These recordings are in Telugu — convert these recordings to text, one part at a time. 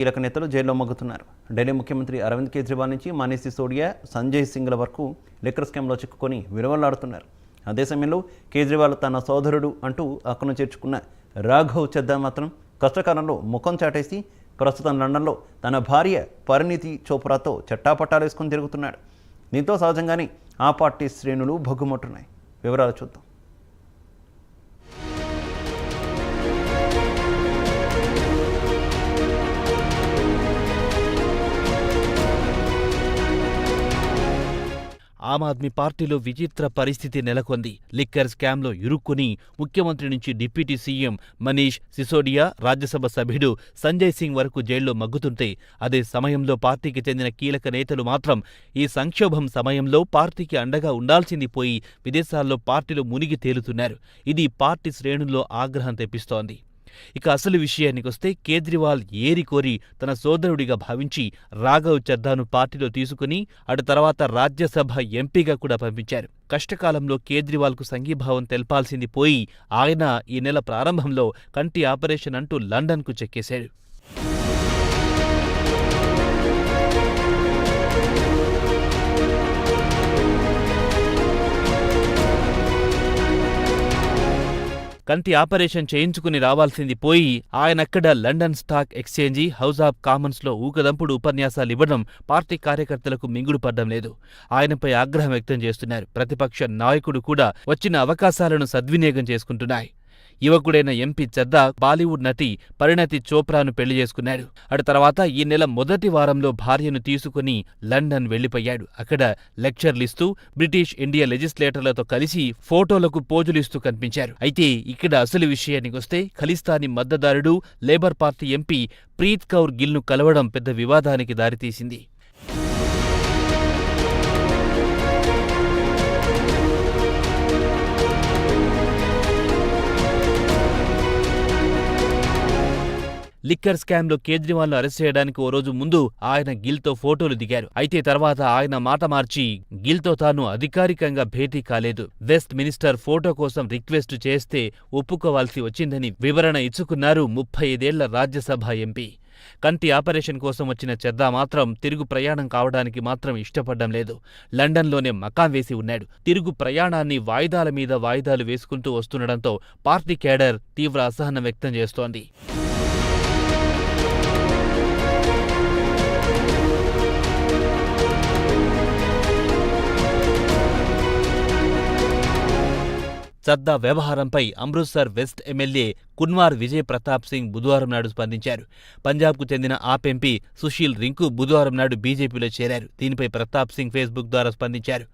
కీలక నేతలు జైల్లో మగ్గుతున్నారు. ఢిల్లీ ముఖ్యమంత్రి అరవింద్ కేజ్రీవాల్ నుంచి మనీష్ సిసోడియా, సంజయ్ సింగ్ల వరకు లిక్కర్ స్కామ్లో చిక్కుకొని విలువలాడుతున్నారు. అదే సమయంలో కేజ్రీవాల్ తన సోదరుడు అంటూ అక్కను చేర్చుకున్న రాఘవ్ చద్దా మాత్రం కష్టకాలంలో ముఖం చాటేసి ప్రస్తుతం లండన్లో తన భార్య పరిణీతి చోప్రాతో చట్టాపట్టాలు వేసుకొని తిరుగుతున్నాడు. దీంతో సహజంగానే ఆ పార్టీ శ్రేణులు భగ్గుమంటున్నాయి. వివరాలు చూద్దాం. ఆమ్ ఆద్మీ పార్టీలో విచిత్ర పరిస్థితి నెలకొంది. లిక్కర్ స్కామ్లో ఇరుక్కుని ముఖ్యమంత్రి నుంచి డిప్యూటీ సీఎం మనీష్ సిసోడియా, రాజ్యసభ సభ్యుడు సంజయ్ సింగ్ వరకు జైల్లో మగ్గుతుంటే, అదే సమయంలో పార్టీకి చెందిన కీలక నేతలు మాత్రం ఈ సంక్షోభం సమయంలో పార్టీకి అండగా ఉండాల్సింది పోయి విదేశాల్లో పార్టీలో మునిగి తేలుతున్నారు. ఇది పార్టీ శ్రేణుల్లో ఆగ్రహం తెప్పిస్తోంది. ఇక అసలు విషయానికొస్తే కేజ్రీవాల్ ఏరికోరి తన సోదరుడిగా భావించి రాఘవ్ చద్దాను పార్టీలో తీసుకుని అటు తర్వాత రాజ్యసభ ఎంపీగా కూడా పంపించారు. కష్టకాలంలో కేజ్రీవాల్కు సంఘీభావం తెల్పాల్సింది పోయి ఆయన ఈ నెల ప్రారంభంలో కంటి ఆపరేషన్ అంటూ లండన్కు చెక్కేశాడు. కంటి ఆపరేషన్ చేయించుకుని రావాల్సింది పోయి ఆయనక్కడ London stock exchange, house of కామన్స్లో ఊకదంపుడు ఉపన్యాసాలివ్వడం పార్టీ కార్యకర్తలకు మింగుడు పడ్డం లేదు. ఆయనపై ఆగ్రహం వ్యక్తం చేస్తున్నారు. ప్రతిపక్ష నాయకుడు కూడా వచ్చిన అవకాశాలను సద్వినియోగం చేసుకుంటున్నాయి. యువకుడైన ఎంపీ చద్దా బాలీవుడ్ నటి పరిణతి చోప్రాను పెళ్లి చేసుకున్నాడు. అటు తర్వాత ఈ నెల మొదటి వారంలో భార్యను తీసుకుని లండన్ వెళ్లిపోయాడు. అక్కడ లెక్చర్లిస్తూ బ్రిటిష్ ఇండియా లెజిస్లేటర్లతో కలిసి ఫోటోలకు పోజులిస్తూ కనిపించారు. అయితే ఇక్కడ అసలు విషయానికొస్తే ఖలిస్తానీ మద్దతుదారుడు labour party MP Preet Kaur గిల్ను కలవడం పెద్ద వివాదానికి దారితీసింది. లిక్కర్ స్కామ్లో కేజ్రీవాల్ను అరెస్ట్ చేయడానికి ఓ రోజు ముందు ఆయన గిల్తో ఫోటోలు దిగారు. అయితే తర్వాత ఆయన మాట మార్చి గిల్తో తాను అధికారికంగా భేటీ కాలేదు, వెస్ట్ మినిస్టర్ ఫోటో కోసం రిక్వెస్ట్ చేస్తే ఒప్పుకోవాల్సి వచ్చిందని వివరణ ఇచ్చుకున్నారు 35 ఏళ్ల రాజ్యసభ ఎంపీ. కంటి ఆపరేషన్ కోసం వచ్చిన చద్దా మాత్రం తిరుగు ప్రయాణం కావడానికి మాత్రం ఇష్టపడ్డం లేదు. లండన్లోనే మకాం వేసి ఉన్నాడు. తిరుగు ప్రయాణాన్ని వాయిదాల మీద వాయిదాలు వేసుకుంటూ వస్తుండటంతో పార్టీ కేడర్ తీవ్ర అసహనం వ్యక్తం చేస్తోంది. చద్దా వ్యవహారంపై అమృత్సర్ వెస్ట్ ఎమ్మెల్యే కున్వార్ విజయ్ ప్రతాప్ సింగ్ బుధవారం నాడు స్పందించారు. పంజాబ్కు చెందిన ఆప్ ఎంపీ సుశీల్ రింకు బుధవారం నాడు బీజేపీలో చేరారు. దీనిపై ప్రతాప్ సింగ్ ఫేస్బుక్ ద్వారా స్పందించారు.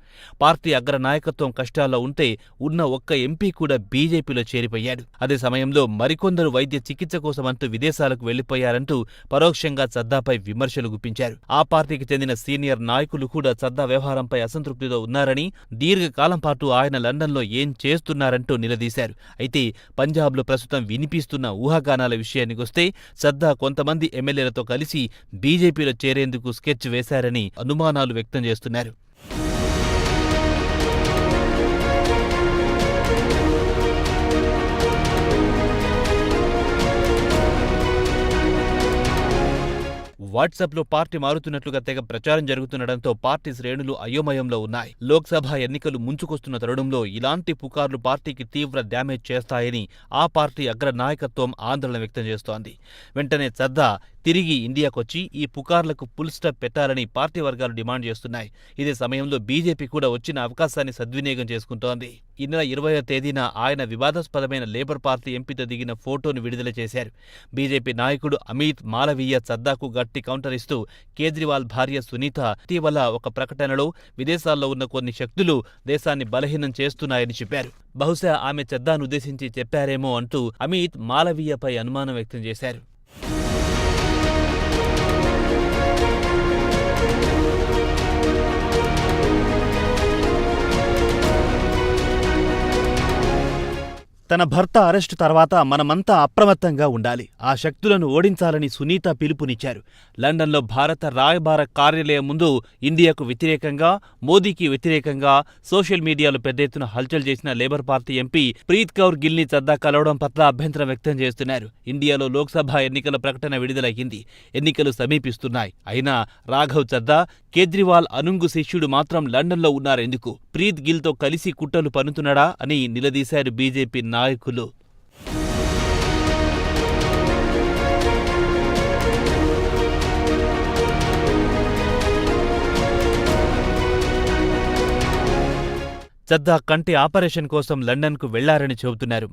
పార్టీ అగ్ర నాయకత్వం కష్టాల్లో ఉంటే ఉన్న ఒక్క ఎంపీ కూడా బీజేపీలో చేరిపోయాడు. అదే సమయంలో మరికొందరు వైద్య చికిత్స కోసమంటూ విదేశాలకు వెళ్లిపోయారంటూ పరోక్షంగా చద్దాపై విమర్శలు గుప్పించారు. ఆ పార్టీకి చెందిన సీనియర్ నాయకులు కూడా చద్దా వ్యవహారంపై అసంతృప్తితో ఉన్నారని, దీర్ఘకాలం పాటు ఆయన లండన్లో ఏం చేస్తున్నారంటూ నిలదీశారు. అయితే పంజాబ్లో ప్రస్తుతం వినిపిస్తున్న ఊహాగానాల విషయానికొస్తే చద్దా కొంతమంది ఎమ్మెల్యేలతో కలిసి బీజేపీలో చేరేందుకు స్కెచ్ వేశారని అనుమానాలు వ్యక్తం చేస్తున్నారు. వాట్సాప్లో పార్టీ మారుతున్నట్లుగా తెగ ప్రచారం జరుగుతుండటంతో పార్టీ శ్రేణులు అయోమయంలో ఉన్నాయి. లోక్సభ ఎన్నికలు ముంచుకొస్తున్న తరుణంలో ఇలాంటి పుకార్లు పార్టీకి తీవ్ర డ్యామేజ్ చేస్తాయని ఆ పార్టీ అగ్ర నాయకత్వం ఆందోళన వ్యక్తం చేస్తోంది. వెంటనే చద్దా తిరిగి ఇండియాకొచ్చి ఈ పుకార్లకు ఫుల్ స్టాప్ పెట్టాలని పార్టీ వర్గాలు డిమాండ్ చేస్తున్నాయి. ఇదే సమయంలో బీజేపీ కూడా వచ్చిన అవకాశాన్ని సద్వినియోగం చేసుకుంటోంది. ఈ నెల 20వ తేదీన ఆయన వివాదాస్పదమైన లేబర్ పార్టీ ఎంపీతో దిగిన ఫోటోను విడుదల చేశారు. బీజేపీ నాయకుడు అమిత్ మాలవీయ చద్దాకు గట్టి కౌంటర్ ఇస్తూ కేజ్రీవాల్ భార్య సునీత ఇటీవల ఒక ప్రకటనలో విదేశాల్లో ఉన్న కొన్ని శక్తులు దేశాన్ని బలహీనం చేస్తున్నాయని చెప్పారు. బహుశా ఆమె చద్దాను ఉద్దేశించి చెప్పారేమో అంటూ అమిత్ మాలవీయపై అనుమానం వ్యక్తం చేశారు. తన భర్త అరెస్టు తర్వాత మనమంతా అప్రమత్తంగా ఉండాలి. ఆ శక్తులను ఓడించాలని సునీత పిలుపునిచ్చారు. లండన్లో భారత రాయబార కార్యాలయం ముందు ఇండియాకు వ్యతిరేకంగా, మోదీకి వ్యతిరేకంగా సోషల్ మీడియాలో పెద్ద ఎత్తున హల్చల్ చేసిన labour party MP Preet Kaur గిల్ని చద్దా కలవడం పట్ల అభ్యంతరం వ్యక్తం చేస్తున్నారు. ఇండియాలో లోక్సభ ఎన్నికల ప్రకటన విడుదలయ్యింది. ఎన్నికలు సమీపిస్తున్నాయి. అయినా రాఘవ్ చద్దా, కేజ్రీవాల్ అనుంగు శిష్యుడు మాత్రం లండన్లో ఉన్నారెందుకు? ప్రీత్ గిల్తో కలిసి కుట్రలు పన్నుతున్నాడా అని నిలదీశారు బీజేపీ నాయకులు. చద్దా కంటి ఆపరేషన్ కోసం లండన్కు వెళ్లారని చెబుతున్నారు.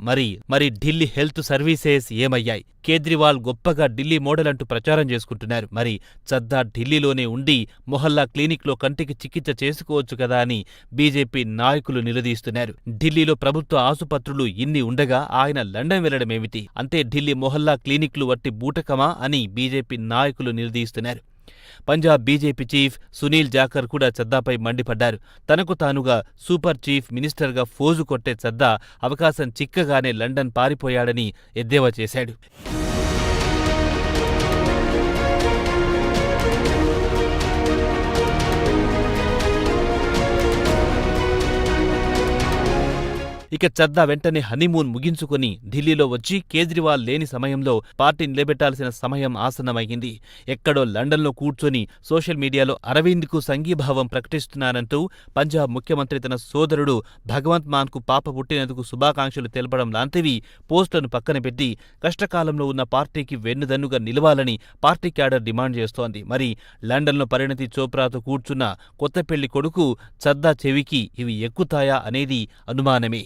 మరి ఢిల్లీ హెల్త్ సర్వీసెస్ ఏమయ్యాయి? కేజ్రీవాల్ గొప్పగా ఢిల్లీ మోడల్ అంటూ ప్రచారం చేసుకుంటున్నారు. మరి చద్దా ఢిల్లీలోనే ఉండి మొహల్లా క్లినిక్లో కంటికి చికిత్స చేసుకోవచ్చు కదా అని బీజేపీ నాయకులు నిలదీస్తున్నారు. ఢిల్లీలో ప్రభుత్వ ఆసుపత్రులు ఇన్ని ఉండగా ఆయన లండన్ వెళ్లడమేమిటి? అంటే ఢిల్లీ మొహల్లా క్లినిక్లు వట్టి బూటకమా అని బీజేపీ నాయకులు నిలదీస్తున్నారు. పంజాబ్ బీజేపీ చీఫ్ సునీల్ జాఖర్ కూడా చద్దాపై మండిపడ్డారు. తనకు తానుగా సూపర్ చీఫ్ మినిస్టర్గా ఫోజు కొట్టే చద్దా అవకాశం చిక్కగానే లండన్ పారిపోయాడని ఎద్దేవా చేశాడు. ఇక చద్దా వెంటనే హనీమూన్ ముగించుకుని ఢిల్లీలో వచ్చి కేజ్రీవాల్ లేని సమయంలో పార్టీ నిలబెట్టాల్సిన సమయం ఆసన్నమైంది. ఎక్కడో లండన్లో కూర్చొని సోషల్ మీడియాలో అరవింద్కు సంఘీభావం ప్రకటిస్తున్నానంటూ పంజాబ్ ముఖ్యమంత్రి తన సోదరుడు భగవంత్ మాన్కు పాప పుట్టినందుకు శుభాకాంక్షలు తెలపడం లాంటివి పోస్టులను పక్కన పెట్టి కష్టకాలంలో ఉన్న పార్టీకి వెన్నుదన్నుగా నిలవాలని పార్టీ క్యాడర్ డిమాండ్ చేస్తోంది. మరి లండన్లో పరిణతి చోప్రాతో కూర్చున్న కొత్త పెళ్లి కొడుకు చద్దా చెవికి ఇవి ఎక్కుతాయా అనేది అనుమానమే.